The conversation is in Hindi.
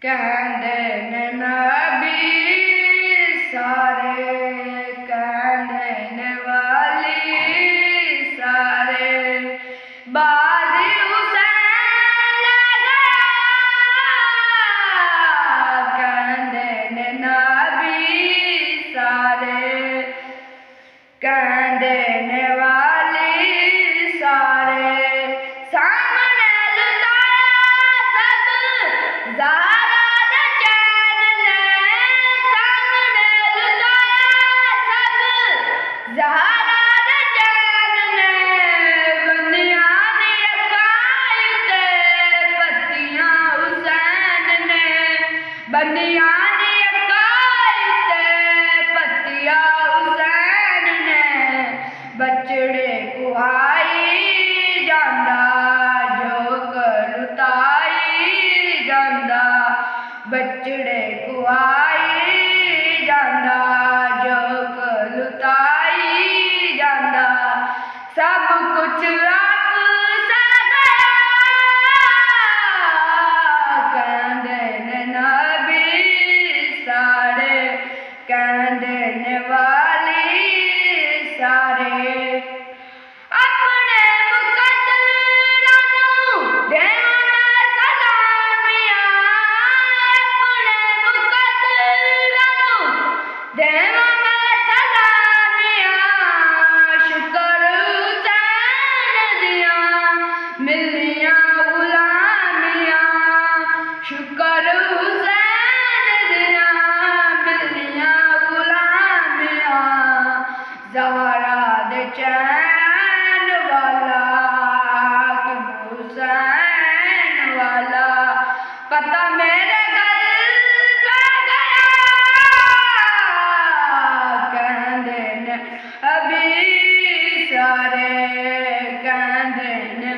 कहंदे ने नबी सारे, कहंदे ने वाली सारे, बाजी हुसैन लगा। कहंदे ने नबी सारे, कहंदे ने वाली सारे, सामने लुटाया सब ज़हरा दे चैन ने, सामने लुटाया सब ज़हरा दे चैन ने, बंदियां दी अकाई ते पत्तियां हुसैन ने, बंदियां दी अकाई ते पत्तियां हुसैन ने, बचड़े कुहाई जांदा जोक लुटाई जांदा, बचड़े कुहाई जांदा जोक लुटाई जांदा, सब कुछ रब सा गया। कहंदे ने नबी सारे, कहंदे ने वाली सारे, अपने मुकद्दरां नूं देवां मैं सलामियां, अपने मुकद्दरां नूं देवां मैं सलामियां, शुक्र हुसैन दियां मिलियां गुलामियां, शुक्र हुसैन दियां मिलियां गुलामियां, ज़हरा दे चैन वाला कि हुसैन वाला, पता मेरे गल पे गया। कहंदे ने अभी सारे, कहंदे ने